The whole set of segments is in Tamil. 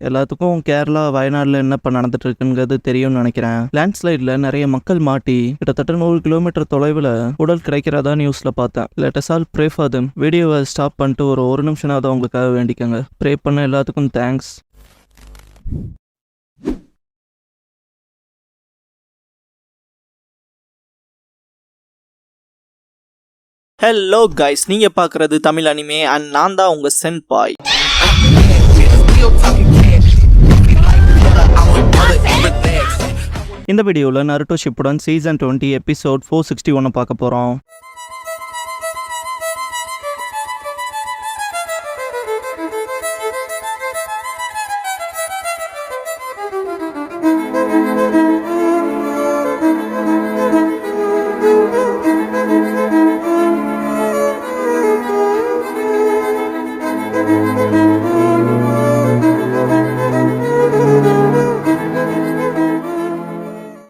எல்லாத்துக்கும் கேரளா வயநாடுல என்ன இப்ப நடந்துட்டு இருக்குங்கிறது தெரியும்னு நினைக்கிறேன். லேண்ட்ஸ்லைட்ல நிறைய மக்கள் மாட்டி கிட்டத்தட்ட 100 கிலோமீட்டர் தொலைவில் உடல் கிடைக்கிறதா நியூஸ்ல பார்த்தேன். Let us all pray for them. வீடியோவை ஸ்டாப் பண்ணிட்டு ஒரு நிமிஷமாவது அவங்களுக்காக வேண்டிக்கங்க. ப்ரே பண்ண எல்லாத்துக்கும் தேங்க்ஸ். ஹலோ கைஸ், நீங்க பாக்குறது தமிழ் அனிமே அண்ட் நான் தான் உங்க சென்பாய். இந்த வீடியோவில் நருட்டோ ஷிப்புடன் சீசன் 20 எபிசோட் 461 பார்க்க போகிறோம்.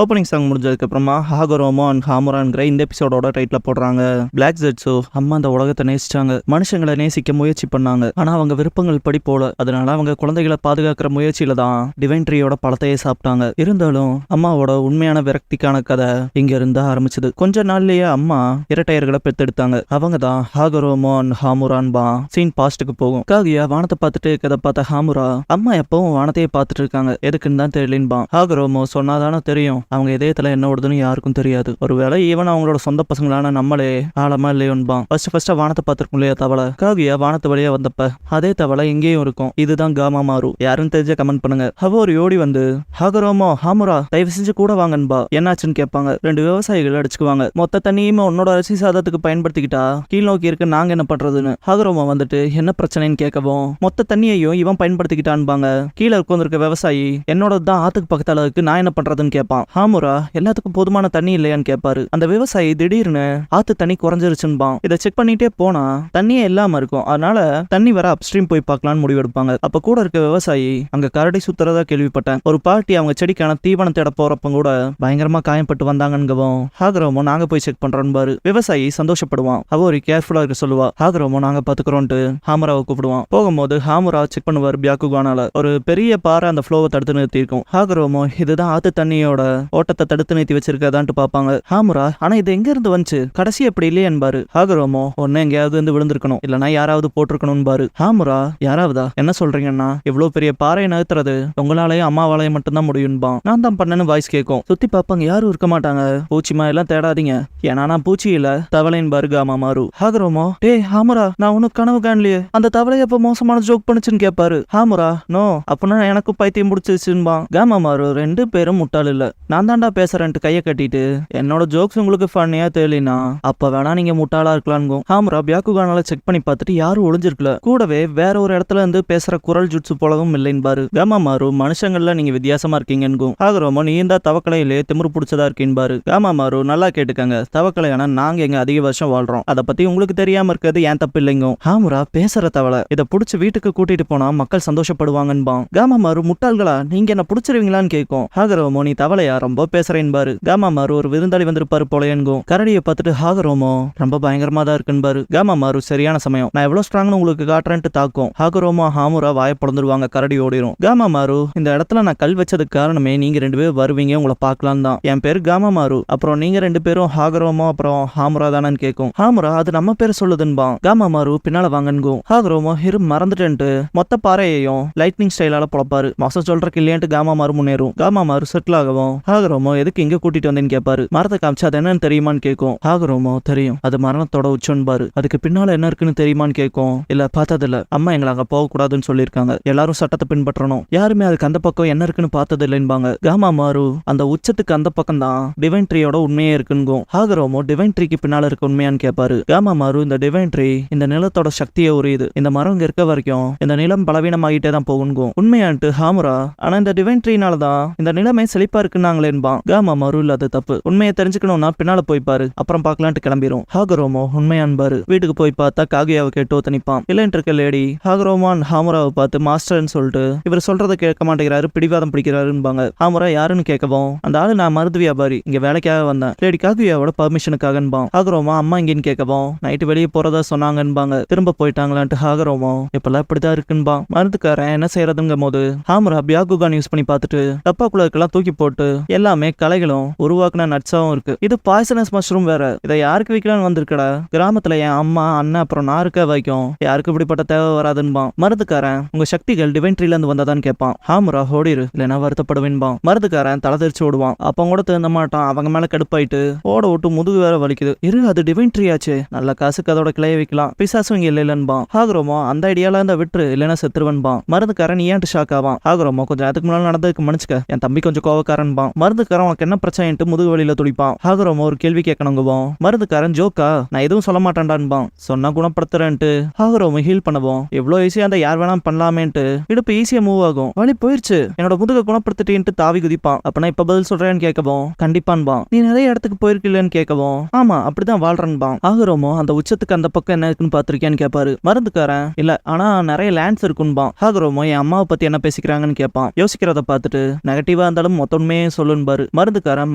ஓப்பனிங் சாங் முடிஞ்சதுக்கப்புறமா ஹாகரோமோ அண்ட் ஹாமுரான்கிற இந்த எபிசோடோட டைட்டில் போடுறாங்க. பிளாக் ஜெட்ஸோ அம்மா அந்த உலகத்தை நேசிச்சாங்க, மனுஷங்களை நேசிக்க முயற்சி பண்ணாங்க. ஆனா அவங்க விருப்பங்கள் படி போல. அதனால அவங்க குழந்தைகளை பாதுகாக்கிற முயற்சியில தான் டிவைன் ட்ரீயோட பழத்தையே சாப்பிட்டாங்க. இருந்தாலும் அம்மாவோட உண்மையான விரக்திக்கான கதை இங்க இருந்து ஆரம்பிச்சது. கொஞ்ச நாள்லயே அம்மா இரட்டையர்களை பெத்தெடுத்தாங்க. அவங்க தான் ஹாகரோமோ அண்ட் ஹாமுரான் பா. சீன் பாஸ்டுக்கு போகும். காகியா வானத்தை பார்த்துட்டு கதை பார்த்த ஹாமுரா அம்மா எப்பவும் வானத்தையே பார்த்துட்டு இருக்காங்க, எதுக்குன்னு தான் தெரியலன்பா. ஹாகரோமோ சொன்னாதானே தெரியும் அவங்க இதயத்துல என்ன ஓடுதுன்னு யாருக்கும் தெரியாது. ஒருவேளை ஈவன் அவங்களோட சொந்த பசங்களான நம்மளே ஆழமா இல்லையோன்பான். ஃபர்ஸ்ட் வானத்தை பார்த்திருக்கும் இல்லையா தவளை. காகியா வானத்து வழியா வந்தப்ப அதே தவளை எங்கேயும் இருக்கும். இதுதான் காமா மாறு. யாரும் தெரிஞ்ச கமெண்ட் பண்ணுங்க. ஒரு ஓடி வந்து ஹாகரோமோ ஹாமுரா தயவு செஞ்சு கூட வாங்கன்பா, என்னாச்சுன்னு கேட்பாங்க. 2 விவசாயிகள் அடிச்சுக்குவாங்க. மொத்த தண்ணியுமே உன்னோட அரிசி சாதத்துக்கு பயன்படுத்திக்கிட்டா கீழ் நோக்கி இருக்க நாங்க என்ன பண்றதுன்னு ஹாகரோமோ வந்துட்டு என்ன பிரச்சனைன்னு கேட்கவும் மொத்த தண்ணியையும் இவன் பயன்படுத்திக்கிட்டான்பாங்க. கீழே உட்கார்ந்திருக்க விவசாயி என்னோட தான் ஆத்துக்கு பக்கத்தால இருக்கு, நான் என்ன பண்றதுன்னு கேட்பான். ஹாமுரா எல்லாத்துக்கும் போதுமான தண்ணி இல்லையான்னு கேட்பாரு. அந்த விவசாயி திடீர்னு ஆத்து தண்ணி குறைஞ்சிருச்சுன்பான். இதை செக் பண்ணிட்டே போனா தண்ணியே இல்லாம இருக்கும். அதனால தண்ணி வர அப்ஸ்ட்ரீம் போய் பார்க்கலான்னு முடிவெடுப்பாங்க. அப்ப கூட இருக்க விவசாயி அங்க கரடி சுத்துறதா கேள்விப்பட்டேன். ஒரு பாட்டி அவங்க செடிக்கான தீவனம் தேட போறப்ப கூட பயங்கரமா காயப்பட்டு வந்தாங்கன்னு ஹாகரோமோ நாங்க போய் செக் பண்றோம் பாரு. விவசாயி சந்தோஷப்படுவான். அவ ஒரு கேர்ஃபுல்லா இருக்க சொல்லுவா. ஹாகரோமோ நாங்க பாத்துக்கிறோம்ட்டு ஹாமுராவை கூப்பிடுவான். போகும்போது ஹாமுரா செக் பண்ணுவார் பியாக்குகானால. ஒரு பெரிய பாறை அந்த ஃப்ளோவை தடுத்து நிறுத்தி இருக்கும். ஹாகரோமோ இதுதான் ஆத்து தண்ணியோட ஓட்டத்தை தடுத்து நிறுத்தி வச்சிருக்காதான்ட்டு பாப்பாங்க. ஹாமுரா ஆனா இது எங்க இருந்து வந்துச்சு, கடைசி எப்படி இல்லையே என்பாரு. ஹாகரோமோ ஒன்னு எங்கேயாவது இருந்து விழுந்திருக்கணும், இல்லனா யாராவது போட்டிருக்கணும் பாரு. ஹாமுரா யாராவதா என்ன சொல்றீங்கன்னா, இவ்வளவு பெரிய பாறையை நகர்த்துறது உங்களாலேயும் அம்மாவாலையும் மட்டும்தான் முடியும்பான். நான் தான் பண்ணேன்னு வாய்ஸ் கேட்கும். சுத்தி பாப்பாங்க, யாரும் இருக்க மாட்டாங்க. பூச்சிமா எல்லாம் தேடாதீங்க, ஏன்னா நான் பூச்சி இல்ல தவளையின் பாரு காமா மாறு. ஹாகரோமோ டே ஹாமுரா நான் உனக்கு கனவு காணலையே, அந்த தவளை எப்ப மோசமான ஜோக் பண்ணுச்சுன்னு கேட்பாரு. ஹாமுரா நோ அப்படின்னா எனக்கு பைத்தியம் முடிச்சிருச்சுன்பான். காமா மாறு 2 பேரும் முட்டாள் இல்ல, நான் தாண்டா பேசுறேன்ட்டு கையை கட்டிட்டு என்னோட ஜோக்ஸ் உங்களுக்கு ஃபன்னியா தெரியலனா அப்ப வேணா நீங்க முட்டாளா இருக்கலாம்ங்கோ. ஹாமுரா பியாக்குகானால செக் பண்ணி பார்த்துட்டு யாரும் ஒளிஞ்சிருக்கல. கூடவே வேற ஒரு இடத்துல இருந்து பேசுற குரல் ஜுட்சு போலவும் இல்லைன்பாரு. காமா மாறு மனுஷங்கள்ல நீங்க வித்தியாசமா இருக்கீங்கன்னு. ஹாகரோமோ நீ இந்த தவக்கலையிலே திமிரு பிடிச்சதா இருக்கீன்பாரு. காமா மாறு நல்லா கேட்டுக்கங்க, தவக்கலையானா நாங்க எங்க அதிக வருஷம் வாழ்றோம், அதை பத்தி உங்களுக்கு தெரியாம இருக்கிறது ஏன் தப்பு இல்லைங்கோ. ஹாமுரா பேசுற தவளை இதை புடிச்சு வீட்டுக்கு கூட்டிட்டு போனா மக்கள் சந்தோஷப்படுவாங்கன்பான். காமா மாறு முட்டாள்களா நீங்க என்ன புடிச்சிருவீங்களான்னு கேட்கும். ஹாகரோமோ நீ தவளையா ரொம்ப பேசுறேன்பாரு. காமா மாறு ஒரு விருந்தாளி வந்திருப்பாரு போலையன்கும். கரடியை பார்த்துட்டு ஹாகரோமோ ரொம்ப பயங்கரமா தான் இருக்குன்பாரு. காமா மாறு சரியான சமயம், நான் எவ்வளவு ஸ்ட்ராங்னு உங்களுக்கு காட்டுறேன்ட்டு தாக்கும். ஹாகரோமோ ஹாமுரா வாய பொழந்துருவாங்க. கரடி ஓடிரும். காமா மாறு இந்த இடத்துல நான் கல் வச்சதுக்கு காரணமே நீங்க 2 பேரும் வருவீங்க, உங்களை பார்க்கலாம் தான். என் பேரு காமா மாறு, அப்புறம் நீங்க 2 பேரும் ஹாகரோமோ அப்புறம் ஹாமுரா தானு கேட்கும். ஹாமுரா அது நம்ம பேரு சொல்லுதுன்பான். காமா மாறு பின்னால வாங்கன்கும். ஹாகரோமோ மறந்துட்டேன்ட்டு மொத்த பாறையையும் லைட்னிங் ஸ்டைலால பொழப்பாரு. மாசம் சொல்றக்கு இல்லையான்ட்டு காமா மாறு முன்னேறும். காமா மாறு செட்டில் ஆகவும் ஹாகரோமோ எதுக்கு இங்க கூட்டிட்டு வந்தேன்னு கேட்பாரு. மரத்தை காமிச்சு அது என்னன்னு தெரியுமான்னு கேட்கும். ஹாகரோமோ தெரியும், அது மரணத்தோட உச்சன்பாரு. அதுக்கு பின்னால என்ன இருக்குன்னு தெரியுமான்னு கேட்கும். இல்ல பார்த்ததில்ல, அம்மா எங்களை அங்க போக கூடாதுன்னு சொல்லியிருக்காங்க, எல்லாரும் சட்டத்தை பின்பற்றணும், யாருமே அதுக்கு அந்த பக்கம் என்ன இருக்குன்னு பார்த்தது இல்லைன்பாங்க. காமா மாறு அந்த உச்சத்துக்கு அந்த பக்கம் தான் டிவைன் ட்ரீயோட உண்மையே இருக்குங்கும். ஹாகரோமோ டிவைன் ட்ரீக்கு பின்னால இருக்க உண்மையான்னு கேட்பாரு. காமா மாறு இந்த டிவைன் ட்ரீ இந்த நிலத்தோட சக்தியை உரியுது, இந்த மரம் இங்க இருக்க வரைக்கும் இந்த நிலம் பலவீனமாகிட்டே தான் போகுங்கும். உண்மையான்ட்டு ஹாமுரா ஆனா இந்த டிவைன் ட்ரீனால தான் இந்த நிலமே செழிப்பா இருக்குன்னாங்களே சொல்றாங்களேன்பா. காமா மாறு இல்ல அது தப்பு, உண்மையை தெரிஞ்சுக்கணும்னா பின்னால போய் பாரு, அப்புறம் பார்க்கலான்ட்டு கிளம்பிரும். ஹாகரோமோ உண்மையான்பாரு. வீட்டுக்கு போய் பார்த்தா காகுயாவை கேட்டு ஒத்தனிப்பான். இல்லைன்னு இருக்க லேடி ஹாகரோமோ அண்ட் ஹாமுராவை பார்த்து மாஸ்டர்னு சொல்லிட்டு இவர் சொல்றதை கேட்க மாட்டேங்கிறாரு, பிடிவாதம் பிடிக்கிறாருன்பாங்க. ஹாமுரா யாருன்னு கேட்கவும் அந்த ஆளு நான் மருந்து வியாபாரி, இங்க வேலைக்காக வந்தேன், லேடி காகுயாவோட பர்மிஷனுக்காகன்பான். ஹாகரோமோ அம்மா இங்கன்னு கேட்கவும் நைட்டு வெளியே போறதா சொன்னாங்கன்பாங்க. திரும்ப போயிட்டாங்களான்ட்டு ஹாகரோமோ இப்பெல்லாம் இப்படிதான் இருக்குன்பான். மருந்துக்காரன் என்ன செய்யறதுங்கும் போது ஹாமுரா பியாகுகான் யூஸ் பண்ணி பார்த்துட்டு டப்பாக்குள்ள இருக்கலாம் தூக்கி போட்டு எல்லாமே கலைகளும் உருவாக்குன நட்ஸாவும் இருக்கு. இது பாய்சனஸ் மஷ்ரூம் வேற, இதை யாருக்கு விற்கலான்னு வந்திருக்கடா, கிராமத்துல என் அம்மா அண்ணன் அப்புறம் நான் இருக்க வைக்கும், யாருக்கு இப்படிப்பட்ட தேவை வராதுன்பான். மருந்துக்காரன் உங்க சக்திகள் டிவைன் ட்ரீல இருந்து வந்ததான்னு கேட்பான். ஹாமுரா ஓடிரு இல்லைன்னா வருத்தப்படுவேன்பான். மருந்துக்காரன் தலை தெரிச்சு ஓடுவான். அப்ப கூட திருந்த மாட்டான். அவங்க மேல கடுப்பாயிட்டு ஓட விட்டு முதுகு வேற வலிக்குது. இரு அது டிவைன் ட்ரீ ஆச்சு, நல்ல காசுக்கு அதோட கிளைய வைக்கலாம், பிசாசும் இங்க இல்லைன்பான். ஹாகரோமோ அந்த ஐடியால இருந்தா விட்டுரு இல்லைன்னா செத்துருவன்பான். மருந்துக்காரன் நீ ஏன்ட்டு ஷாக் ஆவான். ஹாகரோமோ கொஞ்சம் அதுக்கு முன்னாடி நடந்ததுக்கு மன்னிச்சுக்க, என் தம்பி கொஞ்சம் கோவக்காரன்பான். மருந்துக்காரன் உனக்கு என்ன பிரச்சனைட்டு முதுகு வலியில துடிப்பான். ஹாகரோமோ ஒரு கேள்வி கேட்கணுங்குவோம். மருந்துக்காரன் ஜோக்கா நான் எதுவும் சொல்ல மாட்டேன்டான்பான். சொன்னா குணப்படுத்துறேன்ட்டு ஹாகரோமோ ஹீல் பண்ணுவோம். எவ்வளவு ஈஸியா அந்த யார் வேணாம் பண்ணலாமேன்ட்டு இடுப்பு ஈஸியா மூவ் ஆகும். வலி போயிருச்சு, என்னோட முதுக குணப்படுத்திட்டு தாவி குதிப்பான். அப்ப இப்ப பதில் சொல்றேன்னு கேட்கவும் கண்டிப்பான்பான். நீ நிறைய இடத்துக்கு போயிருக்கலன்னு கேட்கவும் ஆமா அப்படிதான் வாழ்றன்பான். ஹாகரோமோ அந்த உச்சத்துக்கு அந்த பக்கம் என்ன இருக்குன்னு பாத்திருக்கியான்னு கேட்பாரு. மருந்துக்காரன் இல்ல ஆனா நிறைய லேண்ட்ஸ் இருக்குன்பான். ஹாகரோமோ என் அம்மாவை பத்தி என்ன பேசிக்கிறாங்கன்னு கேட்பான். யோசிக்கிறத பார்த்துட்டு நெகட்டிவா இருந்தாலும் மொத்த உண்மையே சொல்லுன்பாரு. மருந்துக்காரன்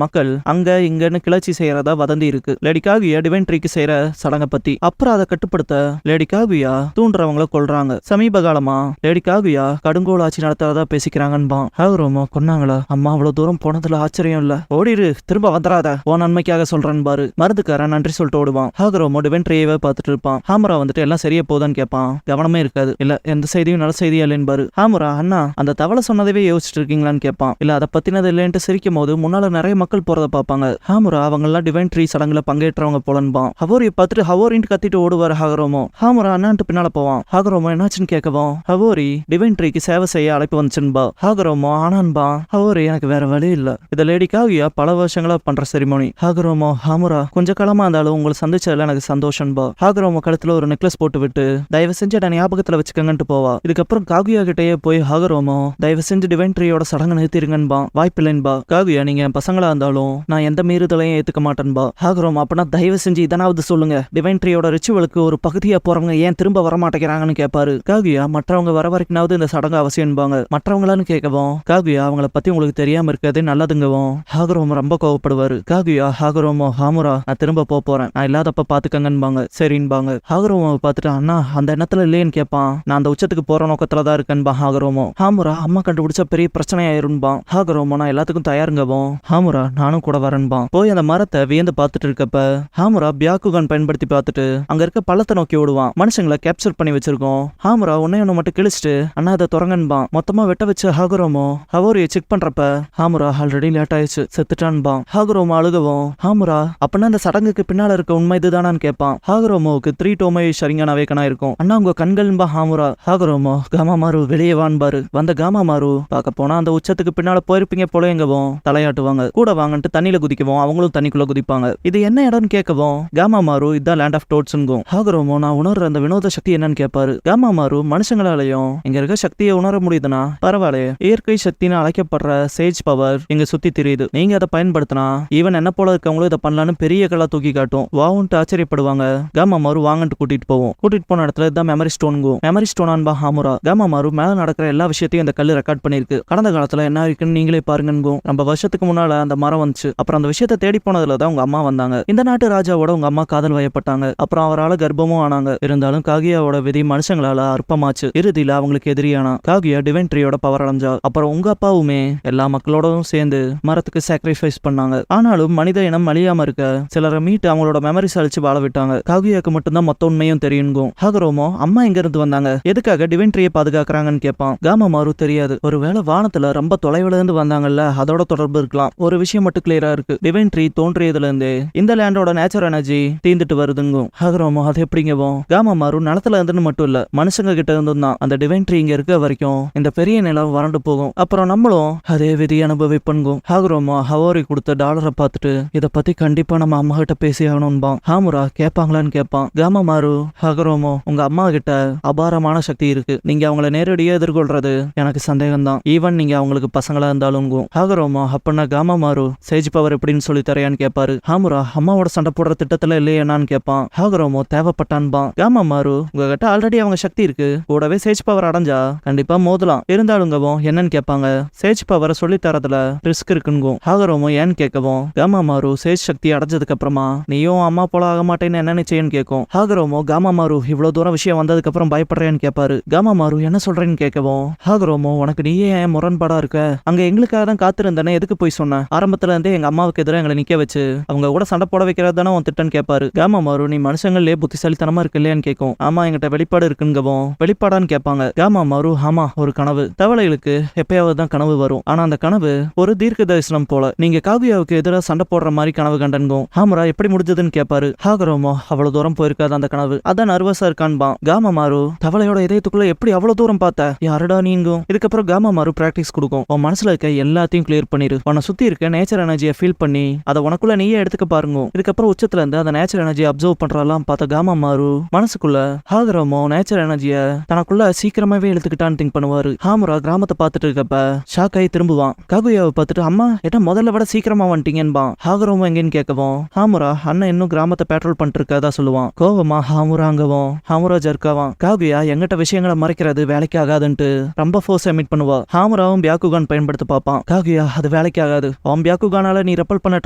மக்கள் அங்க இங்கன்னு கிளர்ச்சி செய்யறதா வதந்தி இருக்கு, லேடி காகுயா டிவைன் ட்ரீக்கு செய்யற சடங்கை பத்தி. அப்புறம் அதை கட்டுப்படுத்த லேடி காகுயா தூண்டுறவங்கள கொல்றாங்க. சமீப காலமா லேடி காகுயா கடுங்கோல் ஆட்சி நடத்துறதா பேசிக்கிறாங்கன்பான். ஹாகரோமோ கொன்னாங்களா, அம்மா அவ்வளவு தூரம் போனதுல ஆச்சரியம் இல்ல, ஓடிரு திரும்ப வந்துடாத, ஓ நன்மைக்காக சொல்றேன் பாரு. மருந்துக்காரன் நன்றி சொல்லிட்டு ஓடுவான். ஹாகரோமோ டிவைன் ட்ரீயவே பார்த்துட்டு இருப்பான். ஹாமுரா வந்துட்டு எல்லாம் சரியா போதான்னு கேட்பான். கவனமே இருக்காது. இல்ல எந்த செய்தியும் நல்ல செய்தியா இல்லைன்பாரு. ஹாமுரா அண்ணா அந்த தவளை சொன்னதவே யோசிச்சுட்டு இருக்கீங்களான்னு கேட்பான். இல்ல அதை பத்தினது இல்லைன்ட்டு சிரிக்கும் போது முன்னால நிறைய மக்கள் போறத பார்ப்பாங்க. ஹாமுரா அவங்க எல்லாம் டிவைன் ட்ரீ சடங்குல பங்கேற்றவங்க போலன்பான். ஹவோரியை பார்த்துட்டு ஹவோரின்னு கத்திட்டு ஓடுவார் ஹாகரோமோ. ஹாமுரா அண்ணான்ட்டு பின்னால போவான். ஹாகரோமோ என்னாச்சுன்னு கேட்கவும் ஹவோரி டிவைன் ட்ரீக்கு சேவை செய்ய அழைப்பு வந்துச்சுன்பா. ஹாகரோமோ ஆனான்பா. ஹவோரி எனக்கு வேற வழி இல்ல, இத லேடி காகுயா பல வருஷங்களா பண்ற செரிமோனி. ஹாகரோமோ ஹாமுரா கொஞ்ச காலமா இருந்தாலும் உங்களை சந்திச்சதுல எனக்கு சந்தோஷம்பா. ஹாகரோமோ கழுத்துல ஒரு நெக்லஸ் போட்டு விட்டு தயவு செஞ்சு என்ன ஞாபகத்துல வச்சுக்கங்கன்ட்டு போவா. இதுக்கப்புறம் காகுயா கிட்டயே போய் ஹாகரோமோ தயவு செஞ்சு டிவைன் ட்ரீயோட சடங்கு நிறுத்திருங்கன்பா. வாய்ப்பில்லைன்பா. காகுயா நீங்க என் பசங்களா இருந்தாலும் நான் எந்த மீறுதலையும் ஏத்துக்க மாட்டேன்பா. ஹாகரோமோ அப்பனா தயவு செஞ்சு இதனாவது சொல்லுங்க, டிவைன் ட்ரீயோட ரிச்சுவலுக்கு ஒரு பகுதியா போறவங்க ஏன் திரும்ப வர மாட்டேங்கிறாங்கன்னு கேட்பாரு. காகுயா மற்றவங்க வர வரைக்கும்னாவது இந்த சடங்கு அவசியம்பாங்க. மற்றவங்களான்னு கேட்கவும் காகுயா அவங்கள பத்தி உங்களுக்கு தெரியாம இருக்கிறதே நல்லதுங்கவும் ஹாகரோமோ ரொம்ப கோவப்படுவாரு. காகுயா ஹாகரோமோ ஹாமுரா நான் திரும்ப போறேன், நான் இல்லாதப்ப பாத்துக்கங்கன்பாங்க. சரின்பாங்க. ஹாகரோமோவை பார்த்துட்டு அண்ணா அந்த எண்ணத்துல இல்லையேன்னு கேட்பான். நான் அந்த உச்சத்துக்கு போற நோக்கத்துல தான் இருக்கேன்பா ஹாகரோமோ. ஹாமுரா அம்மா கண்டுபிடிச்சா பெரிய பிரச்சனை ஆயிரும்பான். ஹாகரோமோ நான் எல்லாத்துக்கும் தயாருங்கவும் ஹாமுரா நானும் கூட வரேன்பான். போய் அந்த மரத்தை வியந்து பார்த்துட்டு இருக்கப்ப ஹாமுரா பியாகுகான் பயன்படுத்தி பார்த்துட்டு அங்க இருக்க பள்ளத்தை நோக்கி ஓடுவான். மனுஷங்களை கேப்சர் பண்ணி வச்சிருக்கோம். ஹாமுரா ஒன்னு மட்டும் கிழிச்சிட்டு அண்ணா அதை தொடங்கன்பான். மொத்தமா வெட்ட வச்சு ஹாகரோமோ ஹவோரியை செக் பண்றப்ப ஹாமுரா ஆல்ரெடி லேட் ஆயிடுச்சு செத்துட்டான்பான். ஹாகரோமோ அழுகவும் ஹாமுரா அப்பனா அந்த சடங்குக்கு பின்னால இருக்க உண்மை இதுதானான்னு கேட்பான். ஹாகரோமோவுக்கு 3 டோமை ஷரிங்கான வேக்கனா இருக்கும். அண்ணா உங்க கண்கள்பா ஹாமுரா. ஹாகரோமோ காமா மாறு வெளியே வான்பாரு. வந்த காமா மாறு பார்க்க போனா அந்த உச்சத்துக்கு பின்னால போயிருப்பீங்க போல எங்கவும் தலையாட்டுவாங்க. கூட வாங்கன்ட்டு தண்ணியில குதிக்கவும் அவங்களும் தண்ணிக்குள்ள குதிப்பாங்க. இது என்ன இடம்னு கேட்கவும் காமா மாறு இதான் லேண்ட் ஆஃப் டோட்ஸ்ங்கும். ஹாகரோமோ நான் உணர்ற அந்த வினோத சக்தி என்னன்னு கேட்பாரு. காமா மாறு மனுஷங்களாலையும் இங்க இருக்க சக்தியை உணர முடியுதுன்னா பரவாயில்ல, இயற்கை சக்தின்னு அழைக்கப்படுற சேஜ் பவர் இங்க சுத்தி தெரியுது, நீங்க அதை பயன்படுத்தினா ஈவன் என்ன போல இருக்கவங்களும் இதை பண்ணலான்னு பெரிய கல்லா தூக்கி காட்டும். வாவுன்ட்டு ஆச்சரியப்படுவாங்க. காமா மாறு வாங்கன்ட்டு கூட்டிட்டு போவோம். கூட்டிட்டு போன இடத்துல இதான் மெமரி ஸ்டோனுங்கும். மெமரி ஸ்டோனான்பா ஹாமுரா. காமா மாறு மேல நடக்கிற எல்லா விஷயத்தையும் இந்த கல்லு ரெக்கார்ட் பண்ணிருக்கு. கடந்த காலத்துல என்ன இருக்குன்னு நீங்களே பாருங்கங்கும். நம்ம வருஷத்துக்கு முன்னால அந்த மரம் வந்துச்சு. அப்புறம் அந்த விஷயத்தை தேடி போனதுல தான் உங்க அம்மா வந்தாங்க. இந்த நாட்டு ராஜாவோட உங்க அம்மா காதல் வயப்பட்டாங்க. அப்புறம் அவரால் கர்ப்பமும் ஆனாங்க. இருந்தாலும் காகியாவோட விதி மனுஷங்களால அற்பமாச்சு. இறுதியில அவங்களுக்கு எதிரியானா. காகியா டிவைன் ட்ரீயோட பவர் அடைஞ்சா. அப்புறம் உங்க அப்பாவுமே எல்லா மக்களோடவும் சேர்ந்து மரத்துக்கு சாக்ரிஃபைஸ் பண்ணாங்க. ஆனாலும் மனித இனம் அழியாம இருக்க சிலரை மீட்டு அவங்களோட மெமரிஸ் அழிச்சு வாழ விட்டாங்க. காகியாக்கு மட்டும்தான் மொத்த உண்மையும் தெரியுங்கும். ஹாகரோமோ அம்மா எங்க இருந்து வந்தாங்க, எதுக்காக டிவைன் ட்ரீயை பாதுகாக்கிறாங்கன்னு கேட்பான். காமா மாறு தெரியாது. ஒருவேளை வானத்துல ரொம்ப தொலைவுல இருந்து வந்தாங்கல்ல, அதோட தொடர்பு இருக்கலாம். ஒரு விஷயம் மட்டும் கிளியரா இருக்கு, டிவைன் ட்ரீ தோன்றியதுல இருந்தே இந்த லேண்டோட நேச்சுரல் எனர்ஜி தீந்துட்டு வருதுங்கும். ஹாகரோமோ அது எப்படிங்கவும். காமா மாறு நிலத்துல இருந்துன்னு மட்டும் இல்ல மனுஷங்க கிட்ட இருந்தும் தான் அந்த டிவைன் ட்ரீ இங்க இருக்க வரைக்கும் இந்த பெரிய நிலம் வறண்டு போகும். அப்புறம் நம்மளும் அதே விதி அனுபவிப்பண்கும். ஹாகரோமோ ஹவோரி கொடுத்த டாலரை பார்த்துட்டு இதை பத்தி கண்டிப்பா நம்ம அம்மா கிட்ட பேசி ஆகணும்பான். ஹாமுரா கேட்பாங்களான்னு கேட்பான். காமா மாறு ஹாகரோமோ உங்க அம்மா கிட்ட அபாரமான சக்தி இருக்கு, நீங்க அவங்கள நேரடியா எதிர்கொள்றது எனக்கு சந்தேகம் தான், ஈவன் நீங்க அவங்களுக்கு பசங்களா இருந்தாலும். ஹாகரோமோ ஹாகரோமோ அப்பன்னா காமா மாறு சேஜ் பவர் எப்படின்னு சொல்லி தரையான்னு கேட்பாரு. ஹாமுரா அம்மாவோட சண்டை போடுற திட்டத்துல இல்லையான்னு கேட்பான். ஹாகரோமோ தேவைப்பட்டான்பான். காமா மாறு உங்ககிட்ட ஆல்ரெடி அவங்க சக்தி இருக்கு, கூடவே சேஜ் பவர் அடைஞ்சா கண்டிப்பா மோதலாம், இருந்தாலுங்கவும் என்னன்னு கேட்பாங்க. சேஜ் பவரை சொல்லி தரதுல ரிஸ்க் இருக்குங்கும். ஹாகரோமோ ஏன்னு கேட்கவும் காமா மாறு சேஜ் சக்தி அடைஞ்சதுக்கு அப்புறமா நீயும் அம்மா போல ஆக மாட்டேன்னு என்ன நிச்சயம்னு கேட்கும். ஹாகரோமோ காமா மாறு இவ்வளவு தூரம் விஷயம் வந்ததுக்கு அப்புறம் பயப்படுறேன்னு கேட்பாரு. காமா மாறு என்ன சொல்றேன்னு கேட்கவும் ஹாகரோமோ உனக்கு நீயே ஏன் முரண்பாடா இருக்க, அங்க எங்களுக்காக தான் காத்திருந்தேன்னு எதுக்கு போய் சொன்ன, ஆரம்பத்துல இருந்தே எங்க அம்மாவுக்கு எதிராக எங்களை நிக்க வச்சு அவங்க கூட சண்டை போட வைக்கிறது தானே உன் திட்டம்னு கேட்பாரு. காமா மாறு நீ மனுஷங்களே புத்திசாலித்தனமா இருக்கு இல்லையான்னு கேட்கும். ஆமா என்கிட்ட வெளிப்பாடு இருக்குங்கவும் வெளிப்பாடான்னு கேட்பாங்க. காமா மாறு ஆமா ஒரு கனவு, தவளைகளுக்கு எப்பயாவது தான் கனவு வரும், ஆனா அந்த கனவு ஒரு தீர்க்க தரிசனம் போல, நீங்க காகுயாவுக்கு எதிராக சண்டை போடுற மாதிரி கனவு கண்டன்கும். ஹாமுரா எப்படி முடிஞ்சதுன்னு கேட்பாரு. ஹாகரோமோ அவ்வளவு தூரம் போயிருக்காது அந்த கனவு, அதான் நர்வஸா இருக்கான்பான். காமா மாறு தவளையோட இதயத்துக்குள்ள எப்படி அவ்வளவு தூரம் பார்த்த, யாருடா நீங்கும். இதுக்கப்புறம் காமா மாறு பிராக்டிஸ் கொடுக்கும். உன் மனசுல இருக்க எல்லாத்தையும் கிளியர் பண்ணிரு, உன்னை சுத்தி இருக்க நேச்சர் எனர்ஜியை ஃபீல் பண்ணி அதை உனக்குள்ள நீயே எடுத்துக்க பாருங்க. இதுக்கப்புறம் உச்சத்துல இருந்து அந்த நேச்சர் எனர்ஜியை அப்சர்வ் பண்றதெல்லாம் பார்த்த காமா மாறு மனசுக்குள்ள ஹாகரோமோ நேச்சர் எனர்ஜியை தனக்குள்ள சீக்கிரமாவே எடுத்துக்கிட்டான்னு திங்க் பண்ணுவாரு. ஹாமுரா கிராமத்தை பார்த்துட்டு இருக்கப்ப ஷாக் ஆகி திரும்புவான். காகுயாவை பார்த்துட்டு அம்மா என்ன முதல்ல விட சீக்கிரமா வந்துட்டீங்கன்பான். ஹாகரோமோ எங்கன்னு கேட்கவும் ஹாமுரா அண்ணன் இன்னும் கிராமத்தை பேட்ரோல் பண்ணிட்டு இருக்கதா சொல்லுவான். கோவமா ஹாமுராங்கவும் ஹாமுரா ஜர்க்காவான். காகுயா எங்கிட்ட விஷயங்களை மறைக்கிறது வேலைக்கு ஆகாதுன்ட்டு ரொம்ப ஃபோர்ஸ் மீட் பண்ணுவா. ஹாமுராவும் பியாக்குகான் பயன்படுத்த பார்ப்பான். காகுயா அது வேலைக்கு ஆகாது, அவன் பியாக்குகானால நீ ரெப்பல் பண்ண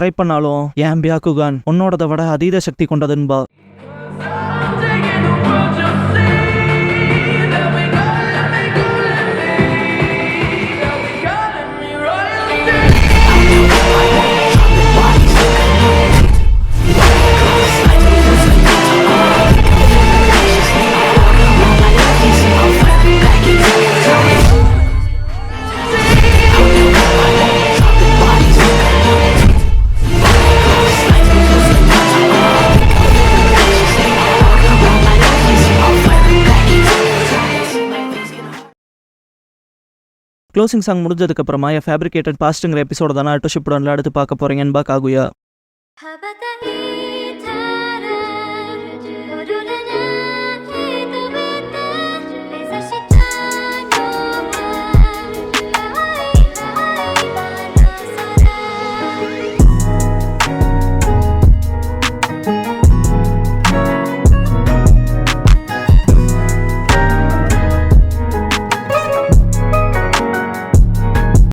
ட்ரை பண்ணாலும் ஏன் பியாக்குகான் உன்னோடத விட அதீத சக்தி கொண்டதுன்பா. க்ளோசிங் சாங் முடிஞ்சதுக்கு அப்புறமா ஃபேப்ரிகேட்டட் பாஸ்ட்ங்கிற எபிசோட தானே அல்டோ ஷிப்டோன்ல அடுத்து பார்க்க போறீங்கன்னு காகுயா.